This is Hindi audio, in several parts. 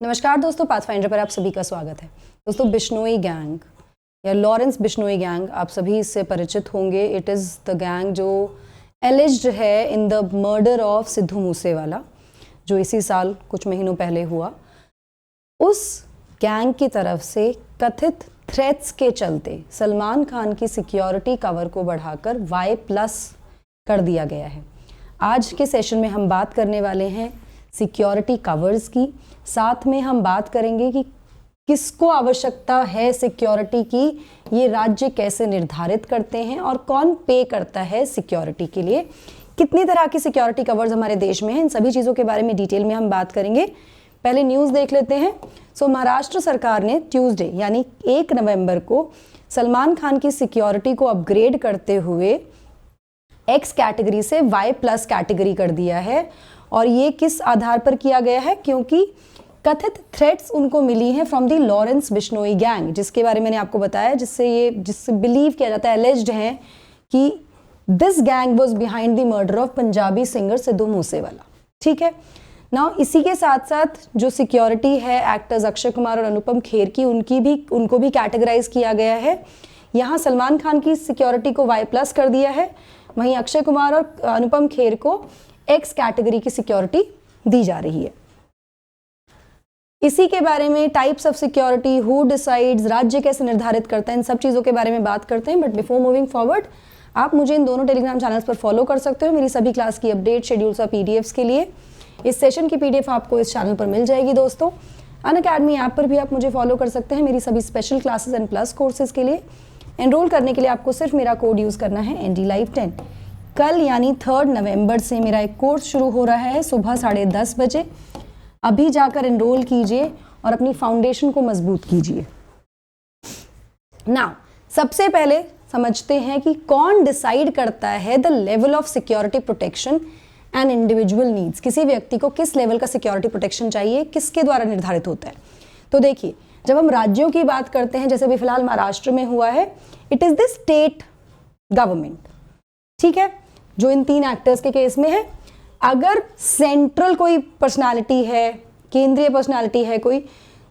नमस्कार दोस्तों, पाथफाइंडर पर आप सभी का स्वागत है। दोस्तों, बिश्नोई गैंग या लॉरेंस बिश्नोई गैंग, आप सभी इससे परिचित होंगे। इट इज़ द गैंग जो एलिज्ड है in the murder of Sidhu Moosewala, जो इसी साल कुछ महीनों पहले हुआ। उस गैंग की तरफ से कथित थ्रेट्स के चलते सलमान खान की सिक्योरिटी कवर को बढ़ाकर Y+ कर दिया गया है। आज के सेशन में हम बात करने वाले हैं सिक्योरिटी कवर्स की। साथ में हम बात करेंगे कि किसको आवश्यकता है सिक्योरिटी की, ये राज्य कैसे निर्धारित करते हैं और कौन पे करता है सिक्योरिटी के लिए, कितनी तरह की सिक्योरिटी कवर्स हमारे देश में हैं। इन सभी चीज़ों के बारे में डिटेल में हम बात करेंगे। पहले न्यूज़ देख लेते हैं। महाराष्ट्र सरकार ने ट्यूसडे यानी 1 नवंबर को सलमान खान की सिक्योरिटी को अपग्रेड करते हुए X कैटेगरी से Y+ कैटेगरी कर दिया है। और ये किस आधार पर किया गया है? क्योंकि कथित थ्रेट्स उनको मिली हैं from the Lawrence Bishnoi gang, जिसके बारे में मैंने आपको बताया, जिससे बिलीव किया जाता है, एलिज्ड है कि this gang was behind the murder of Punjabi singer Sidhu Moosewala. ठीक है ना। इसी के साथ साथ जो सिक्योरिटी है एक्टर्स अक्षय कुमार और अनुपम खेर की, उनको भी कैटेगराइज किया गया है। यहाँ सलमान खान की सिक्योरिटी को Y+ कर दिया है, वहीं अक्षय कुमार और अनुपम खेर को X कैटेगरी की सिक्योरिटी दी जा रही है। इसी के बारे में types of security, who decides, राज्य कैसे निर्धारित करता है, इन सब चीज़ों के बारे में बात करते हैं। बट बिफोर मूविंग फॉरवर्ड, आप मुझे इन दोनों टेलीग्राम चैनल्स पर फॉलो कर सकते हो मेरी सभी क्लास की अपडेट, शेड्यूल्स और PDFs के लिए। इस सेशन की PDF आपको इस चैनल पर मिल जाएगी। दोस्तों, अनअकैडमी ऐप पर भी आप मुझे फॉलो कर सकते हैं मेरी सभी special classes and plus courses के लिए। एनरोल करने के लिए आपको सिर्फ मेरा कोड यूज़ करना है NDLive10। कल यानी 3 नवंबर से मेरा एक कोर्स शुरू हो रहा है सुबह 10:30 बजे। अभी जाकर एनरोल कीजिए और अपनी फाउंडेशन को मजबूत कीजिए। नाउ, सबसे पहले समझते हैं कि कौन डिसाइड करता है the level of security protection and individual needs. किसी व्यक्ति को किस लेवल का सिक्योरिटी प्रोटेक्शन चाहिए, किसके द्वारा निर्धारित होता है। तो देखिए, जब हम राज्यों की बात करते हैं, जैसे अभी फिलहाल महाराष्ट्र में हुआ है, it is the state government. ठीक है, जो इन 3 एक्टर्स के केस में है। अगर सेंट्रल कोई पर्सनालिटी है, केंद्रीय पर्सनालिटी है कोई,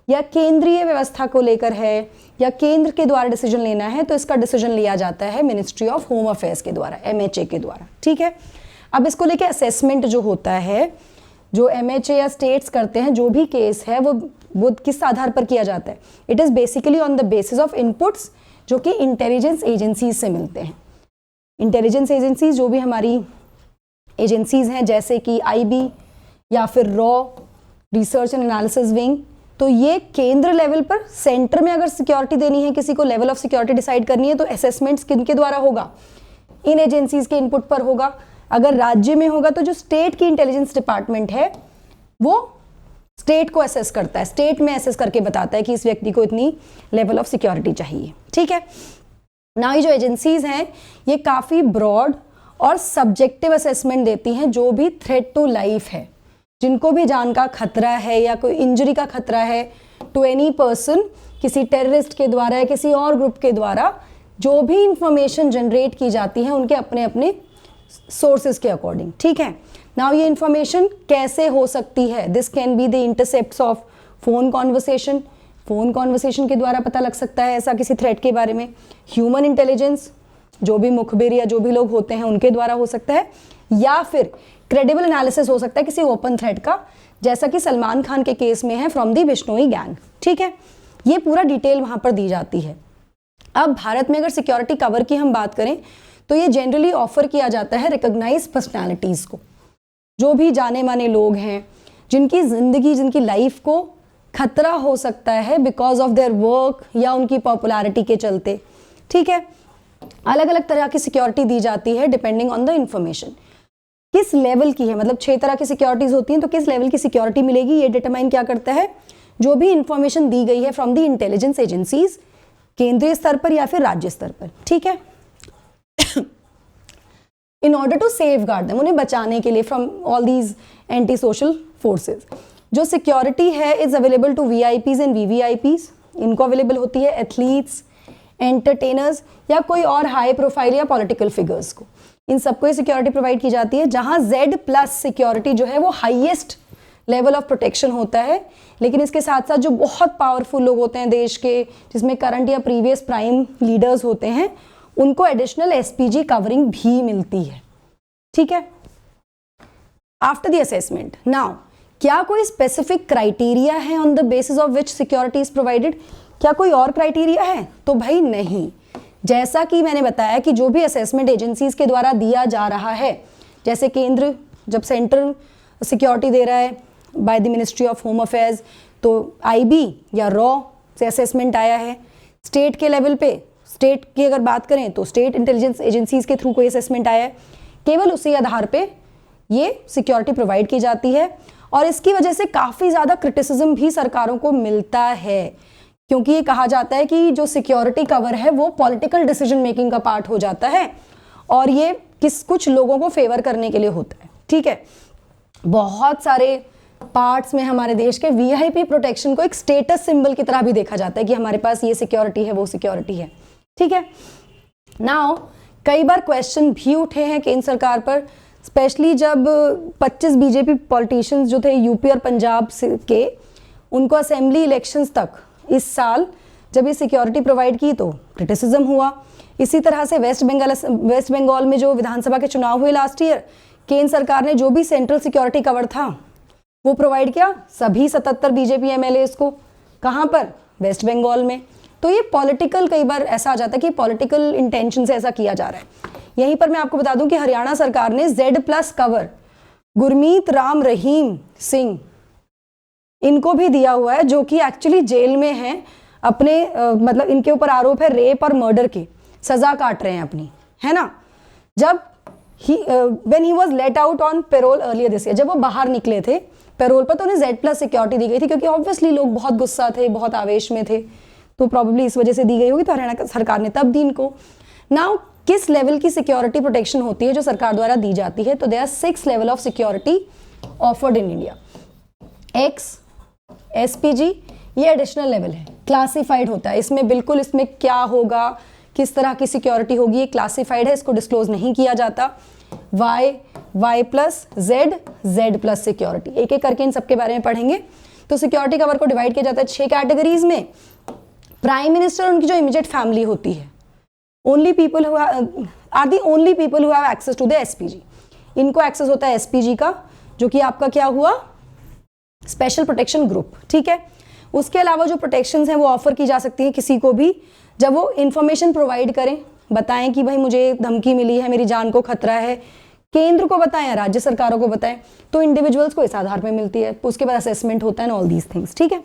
या केंद्रीय व्यवस्था को लेकर है, या केंद्र के द्वारा डिसीजन लेना है, तो इसका डिसीजन लिया जाता है मिनिस्ट्री ऑफ होम अफेयर्स के द्वारा, MHA के द्वारा। ठीक है, अब इसको लेके असेसमेंट जो होता है, जो MHA या स्टेट्स करते हैं, जो भी केस है वो किस आधार पर किया जाता है? It is basically on the basis of inputs जो कि इंटेलिजेंस एजेंसीज से मिलते हैं। इंटेलिजेंस एजेंसीज जो भी हमारी एजेंसीज हैं, जैसे कि IB या फिर raw research and analysis wing, तो ये केंद्र लेवल पर, सेंटर में अगर सिक्योरिटी देनी है, किसी को लेवल ऑफ सिक्योरिटी डिसाइड करनी है, तो असेसमेंट्स किनके द्वारा होगा? इन एजेंसीज के इनपुट पर होगा। अगर राज्य में होगा तो जो स्टेट की इंटेलिजेंस डिपार्टमेंट है वो स्टेट को असेस करता है, स्टेट में असेस करके बताता है कि इस व्यक्ति को इतनी लेवल ऑफ सिक्योरिटी चाहिए। ठीक है ना। ये जो एजेंसीज हैं ये काफ़ी ब्रॉड और सब्जेक्टिव असेसमेंट देती हैं। जो भी थ्रेट टू लाइफ है, जिनको भी जान का खतरा है या कोई इंजरी का खतरा है टू एनी पर्सन, किसी टेररिस्ट के द्वारा या किसी और ग्रुप के द्वारा, जो भी इंफॉर्मेशन जनरेट की जाती है उनके अपने अपने सोर्सेज के अकॉर्डिंग। ठीक है ना। ये इंफॉर्मेशन कैसे हो सकती है? This can be the intercepts of phone conversation, phone conversation के द्वारा पता लग सकता है ऐसा किसी थ्रेट के बारे में। ह्यूमन इंटेलिजेंस, जो भी मुखबिर या जो भी लोग होते हैं उनके द्वारा हो सकता है, या फिर क्रेडिबल एनालिसिस हो सकता है किसी ओपन थ्रेट का, जैसा कि सलमान खान के केस में है फ्रॉम द बिश्नोई गैंग। ठीक है, ये पूरा डिटेल वहां पर दी जाती है। अब भारत में अगर सिक्योरिटी कवर की हम बात करें तो ये जनरली ऑफर किया जाता है रिकॉग्नाइज्ड पर्सनालिटीज को, जो भी जाने माने लोग हैं, जिनकी जिंदगी, जिनकी लाइफ को खतरा हो सकता है बिकॉज ऑफ देयर वर्क या उनकी पॉपुलैरिटी के चलते। ठीक है, अलग अलग तरह की सिक्योरिटी दी जाती है डिपेंडिंग ऑन द इंफॉर्मेशन। किस लेवल की है, मतलब 6 तरह की सिक्योरिटीज होती हैं, तो किस लेवल की सिक्योरिटी मिलेगी ये डिटरमाइन क्या करता है? जो भी इंफॉर्मेशन दी गई है फ्रॉम द इंटेलिजेंस एजेंसीज, केंद्रीय स्तर पर या फिर राज्य स्तर पर। ठीक है, in order to safeguard them, उन्हें बचाने के लिए from all these anti social forces. जो सिक्योरिटी है is available to VIPs and VVIPs। इनको अवेलेबल होती है एथलीट्स, एंटरटेनर्स या कोई और हाई प्रोफाइल या पॉलिटिकल फिगर्स को। इन सबको ये सिक्योरिटी प्रोवाइड की जाती है। जहां Z+ सिक्योरिटी जो है वो हाईएस्ट लेवल ऑफ प्रोटेक्शन होता है, लेकिन इसके साथ साथ जो बहुत पावरफुल लोग होते हैं देश के, जिसमें करंट या प्रीवियस प्राइम लीडर्स होते हैं, उनको एडिशनल एसपीजी कवरिंग भी मिलती है। ठीक है, आफ्टर द असेसमेंट नाउ क्या कोई स्पेसिफिक क्राइटेरिया है on the basis of which security is provided? क्या कोई और क्राइटेरिया है? तो भाई नहीं। जैसा कि मैंने बताया कि जो भी असेसमेंट एजेंसीज के द्वारा दिया जा रहा है, जैसे केंद्र जब सेंट्रल सिक्योरिटी दे रहा है by the ministry of home affairs, तो आईबी या रॉ से असेसमेंट आया है। स्टेट के लेवल पे, स्टेट की अगर बात करें तो स्टेट इंटेलिजेंस एजेंसीज के थ्रू कोई असेसमेंट आया है, केवल उसी आधार पे ये सिक्योरिटी प्रोवाइड की जाती है। और इसकी वजह से काफ़ी ज़्यादा क्रिटिसिज्म भी सरकारों को मिलता है, क्योंकि ये कहा जाता है कि जो सिक्योरिटी कवर है वो पॉलिटिकल डिसीजन मेकिंग का पार्ट हो जाता है और ये कुछ लोगों को फेवर करने के लिए होता है। ठीक है, बहुत सारे पार्ट्स में हमारे देश के वीआईपी प्रोटेक्शन को एक स्टेटस सिंबल की तरह भी देखा जाता है कि हमारे पास ये सिक्योरिटी है, वो सिक्योरिटी है। ठीक है, नाउ कई बार क्वेश्चन भी उठे हैं केंद्र सरकार पर, स्पेशली जब 25 बीजेपी पॉलिटिशियंस जो थे यूपी और पंजाब के, उनको असेंबली इलेक्शंस तक इस साल जब ये सिक्योरिटी प्रोवाइड की तो क्रिटिसिज्म हुआ। इसी तरह से वेस्ट बंगाल में जो विधानसभा के चुनाव हुए लास्ट ईयर, केंद्र सरकार ने जो भी सेंट्रल सिक्योरिटी कवर था वो प्रोवाइड किया सभी 77 बीजेपी एमएलएस को। कहाँ पर? वेस्ट बंगाल में। तो ये पॉलिटिकल, कई बार ऐसा आ जाता है कि पॉलिटिकल इंटेंशन से ऐसा किया जा रहा है। यहीं पर मैं आपको बता दूं कि हरियाणा सरकार ने Z+ कवर गुरमीत राम रहीम सिंह इनको भी दिया हुआ है, जो कि एक्चुअली जेल में हैं अपने मतलब इनके ऊपर आरोप है रेप और मर्डर के, सजा काट रहे हैं अपनी, है ना। जब when he was let out on payroll earlier this year, जब वो बाहर निकले थे पेरोल पर, तो उन्हें Z+ सिक्योरिटी दी गई थी, क्योंकि ऑब्वियसली लोग बहुत गुस्सा थे, बहुत आवेश में थे, तो प्रॉब्लली इस वजह से दी गई होगी। तो हरियाणा सरकार ने तब दी इनको। नाउ किस लेवल की सिक्योरिटी प्रोटेक्शन होती है जो सरकार द्वारा दी जाती है? तो there are 6 level of security offered in India. X, SPG ये एडिशनल लेवल है, क्लासिफाइड होता है। इसमें बिल्कुल, इसमें क्या होगा, किस तरह की सिक्योरिटी होगी, ये क्लासिफाइड है, इसको डिस्क्लोज नहीं किया जाता। Y+, Z+ सिक्योरिटी, एक एक करके इन सबके बारे में पढ़ेंगे। तो सिक्योरिटी कवर को डिवाइड किया जाता है 6 कैटेगरीज में। प्राइम मिनिस्टर, उनकी जो इमीडिएट फैमिली होती है, only people who are the only people who have access to the SPG। इनको एक्सेस होता है SPG का, जो कि आपका क्या हुआ, स्पेशल प्रोटेक्शन ग्रुप। ठीक है, उसके अलावा जो प्रोटेक्शंस हैं वो ऑफर की जा सकती हैं किसी को भी, जब वो इंफॉर्मेशन प्रोवाइड करें, बताएं कि भाई मुझे धमकी मिली है, मेरी जान को खतरा है, केंद्र को बताएं, राज्य सरकारों को बताएं, तो इंडिविजुअल्स को इस आधार पर मिलती है। उसके बाद असेसमेंट होता है, ऑल दीज थिंग्स। ठीक है,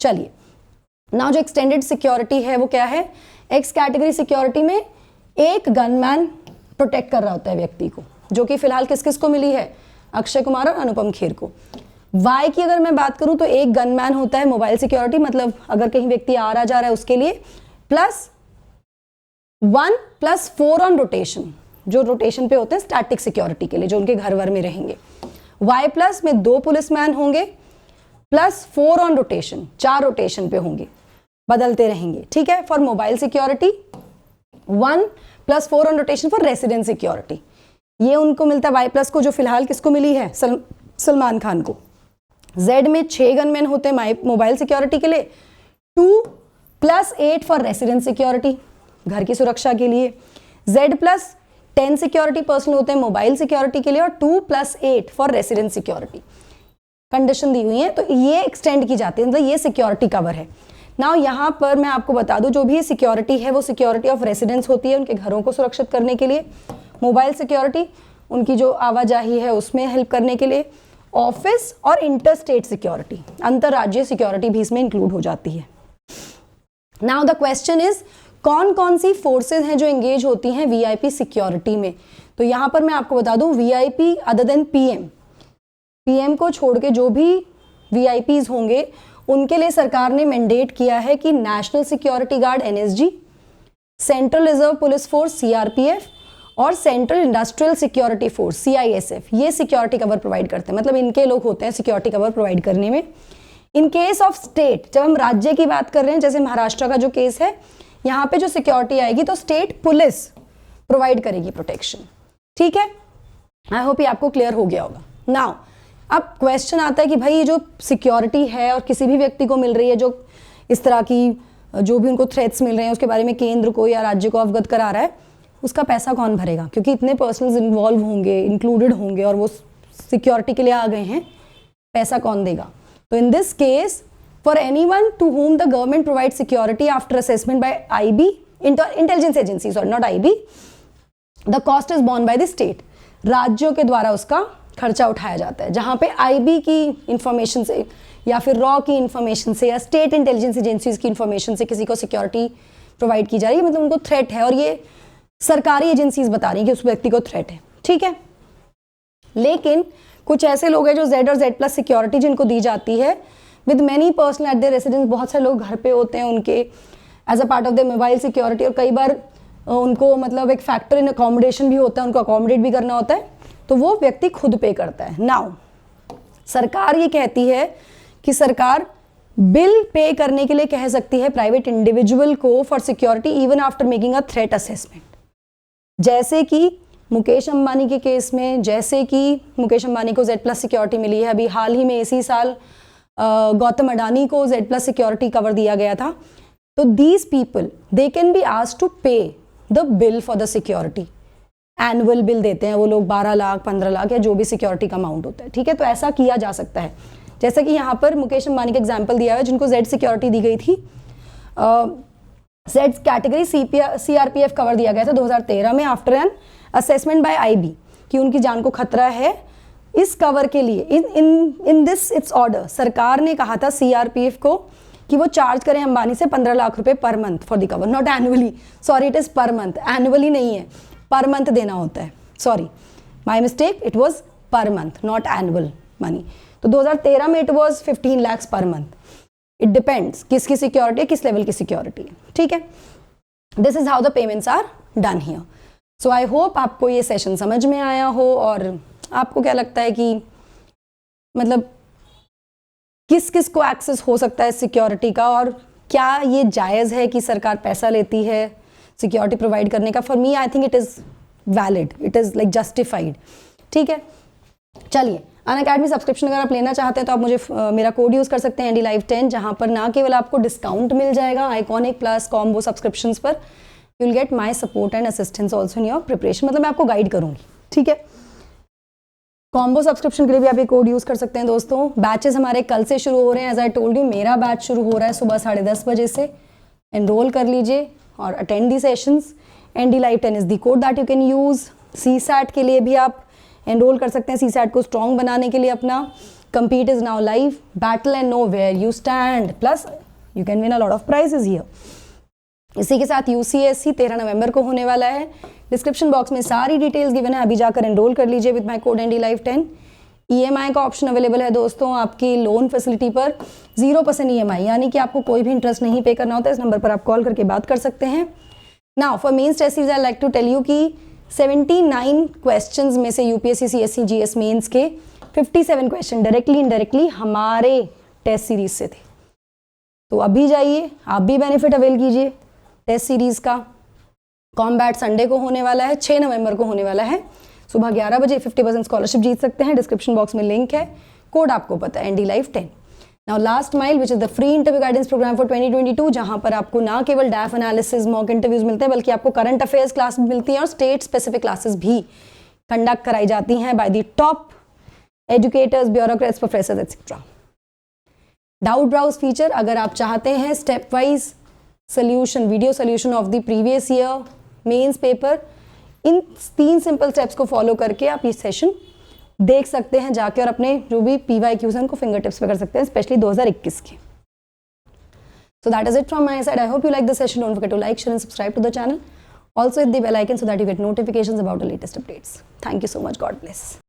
चलिए नाउ जो एक्सटेंडेड सिक्योरिटी है वो क्या है? X कैटेगरी सिक्योरिटी में एक गनमैन प्रोटेक्ट कर रहा होता है व्यक्ति को, जो कि फिलहाल किस किस को मिली है? अक्षय कुमार और अनुपम खेर को। Y की अगर मैं बात करूं तो एक गनमैन होता है मोबाइल सिक्योरिटी, मतलब अगर कहीं व्यक्ति आ रहा जा रहा है उसके लिए, +1+4 ऑन रोटेशन, जो रोटेशन पे होते हैं स्टैटिक सिक्योरिटी के लिए, जो उनके घर वर में रहेंगे। Y+ में 2 पुलिसमैन होंगे, +4 ऑन रोटेशन, 4 रोटेशन पे होंगे, बदलते रहेंगे। ठीक है, for mobile security 1+4 on rotation for resident security, ये उनको मिलता है Y+ को, जो फिलहाल किसको मिली है? सलमान खान को। Z में 6 गनमैन होते हैं मोबाइल सिक्योरिटी के लिए, 2+8 फॉर रेसिडेंट सिक्योरिटी, घर की सुरक्षा के लिए। Z+ 10 सिक्योरिटी पर्सन होते हैं मोबाइल सिक्योरिटी के लिए, और 2+8 फॉर रेसिडेंट सिक्योरिटी। कंडीशन दी हुई है, तो ये एक्सटेंड की जाती है, मतलब ये सिक्योरिटी कवर है। नाउ यहाँ पर मैं आपको बता दूं, जो भी सिक्योरिटी है वो सिक्योरिटी ऑफ रेसिडेंस होती है, उनके घरों को सुरक्षित करने के लिए। मोबाइल सिक्योरिटी उनकी जो आवाजाही है उसमें हेल्प करने के लिए। ऑफिस और इंटरस्टेट सिक्योरिटी, अंतरराज्यीय सिक्योरिटी भी इसमें इंक्लूड हो जाती है। नाउ द क्वेश्चन इज, कौन कौन सी फोर्सेज हैं जो एंगेज होती हैं वीआईपी सिक्योरिटी में? तो यहाँ पर मैं आपको बता दूं, वीआईपी अदर देन पीएम को छोड़ के जो भी वीआईपीज होंगे उनके लिए सरकार ने मैंडेट किया है कि national security guard NSG, central reserve police force CRPF और central industrial security force CISF, ये सिक्योरिटी कवर प्रोवाइड करते हैं, मतलब इनके लोग होते हैं सिक्योरिटी कवर प्रोवाइड करने में। इन केस ऑफ स्टेट, जब हम राज्य की बात कर रहे हैं, जैसे महाराष्ट्र का जो केस है, यहाँ पे जो सिक्योरिटी आएगी तो स्टेट पुलिस प्रोवाइड करेगी प्रोटेक्शन। ठीक है, आई होप ये आपको क्लियर हो गया होगा। नाउ अब क्वेश्चन आता है कि भाई ये जो सिक्योरिटी है और किसी भी व्यक्ति को मिल रही है जो इस तरह की जो भी उनको थ्रेट्स मिल रहे हैं उसके बारे में केंद्र को या राज्य को अवगत करा रहा है, उसका पैसा कौन भरेगा? क्योंकि इतने पर्सनल्स इन्वॉल्व होंगे, इंक्लूडेड होंगे और वो सिक्योरिटी के लिए आ गए हैं, पैसा कौन देगा? तो in this case for anyone to whom the government provides security after assessment by IB, intelligence agency, sorry not IB, the cost is borne by the state. राज्यों के द्वारा उसका खर्चा उठाया जाता है। जहाँ पे IB की इंफॉर्मेशन से या फिर रॉ की इंफॉर्मेशन से या स्टेट इंटेलिजेंस एजेंसीज की इंफॉर्मेशन से किसी को सिक्योरिटी प्रोवाइड की जा रही है, मतलब उनको थ्रेट है और ये सरकारी एजेंसीज बता रही है कि उस व्यक्ति को थ्रेट है, ठीक है। लेकिन कुछ ऐसे लोग हैं जो Z और Z+ सिक्योरिटी जिनको दी जाती है with many personnel at their residence, बहुत सारे लोग घर पे होते हैं उनके as a part of the mobile security, और कई बार उनको मतलब एक फैक्टर इन अकोमोडेशन भी होता है, उनको अकोमोडेट भी करना होता है, तो वो व्यक्ति खुद पे करता है। नाउ सरकार ये कहती है कि सरकार बिल पे करने के लिए कह सकती है प्राइवेट इंडिविजुअल को for security even after making a threat assessment. जैसे कि मुकेश अंबानी के केस में, जैसे कि मुकेश अंबानी को Z+ सिक्योरिटी मिली है, अभी हाल ही में इसी साल गौतम अडानी को Z+ सिक्योरिटी कवर दिया गया था। तो these people they can be asked to pay the bill for the security. Annual bill देते हैं वो लोग 12 लाख 15 लाख या जो भी सिक्योरिटी का अमाउंट होता है, ठीक है। तो ऐसा किया जा सकता है। जैसे कि यहाँ पर मुकेश अंबानी का एग्जाम्पल दिया है जिनको Z सिक्योरिटी दी गई थी, Z कैटेगरी CRPF कवर दिया गया था 2013 में after an assessment bye IB कि उनकी जान को खतरा है। इस कवर के लिए इन दिस इट्स ऑर्डर सरकार ने कहा था CRPF को कि वो चार्ज करें अंबानी से 15 लाख रुपए per month for the cover, not annually, sorry it is per month, annually नहीं है, पर मंथ देना होता है, sorry my mistake, it was per month not annual money. तो 2013 में it was 15 lakhs per month. It depends किसकी सिक्योरिटी है, किस लेवल की सिक्योरिटी है, ठीक है। This is how the payments are done here. So I hope आपको ये सेशन समझ में आया हो और आपको क्या लगता है कि मतलब किस किस को एक्सेस हो सकता है सिक्योरिटी का और क्या ये जायज़ है कि सरकार पैसा लेती है सिक्योरिटी प्रोवाइड करने का। For me I think it is valid, it is like justified, ठीक है। चलिए, अनअकैडमी सब्सक्रिप्शन अगर आप लेना चाहते हैं तो आप मुझे मेरा कोड यूज़ कर सकते हैं NDLive10, जहाँ पर ना केवल आपको डिस्काउंट मिल जाएगा आइकॉनिक प्लस कॉम्बो सब्सक्रिप्शंस पर, you will get my support and assistance also in your preparation, मतलब मैं आपको गाइड करूँगी, ठीक है। कॉम्बो सब्सक्रिप्शन के लिए भी आप ये कोड यूज़ कर सकते हैं दोस्तों। बैचेस हमारे कल से शुरू हो रहे हैं, एज आई टोल्ड यू मेरा बैच शुरू हो रहा है सुबह 10:30 बजे से। एनरोल कर लीजिए और attend the sessions. NDLive10 is the code that you can use. CSAT के लिए भी आप एनरोल कर सकते हैं, CSAT को स्ट्रॉन्ग बनाने के लिए अपना। compete is now live, battle and know where you stand, plus you can win a lot of prizes here। इसी के साथ UCSC 13 नवंबर को होने वाला है। डिस्क्रिप्शन बॉक्स में सारी डिटेल्स गिवन है, अभी जाकर एनरोल कर लीजिए with my code NDLive10। EMI का ऑप्शन अवेलेबल है दोस्तों आपकी लोन फैसिलिटी पर, 0% EMI, यानी कि आपको कोई भी इंटरेस्ट नहीं पे करना होता है। इस नंबर पर आप कॉल करके बात कर सकते हैं। Now for mains test series I like to tell you कि 79 क्वेश्चंस में से UPSC CSC GS मेंस के 57 क्वेश्चन डायरेक्टली इनडायरेक्टली हमारे टेस्ट सीरीज से थे। तो अभी जाइए, आप भी बेनिफिट अवेल कीजिए टेस्ट सीरीज का। कॉम्बैट संडे को होने वाला है, 6 नवंबर को होने वाला है सुबह 11 बजे। 50% स्कॉलरशिप जीत सकते हैं, डिस्क्रिप्शन बॉक्स में लिंक है, कोड आपको पता है NDLive10। Now last mile which is the free interview guidance programme for 2022, जहां पर आपको ना केवल डैफ एनालिसिस मॉक इंटरव्यूज मिलते हैं बल्कि आपको करंट अफेयर्स क्लास मिलती हैं और स्टेट स्पेसिफिक क्लासेस भी कंडक्ट कराई जाती हैं by the top educators, bureaucrats, professors etcetera. Doubt browse feature, अगर आप चाहते हैं step wise solution, video solution of the previous year mains paper, in 3 simple steps को फॉलो करके आप ये सेशन देख सकते हैं जाके और अपने जो भी PYQs हैं उनको फिंगर टिप्स पे कर सकते हैं, स्पेशली 2021 के। So that is it from my side. I hope you like the session. Don't forget to like, share and subscribe to the channel. Also hit the bell icon so that you get notifications about the latest updates. Thank you so much. God bless.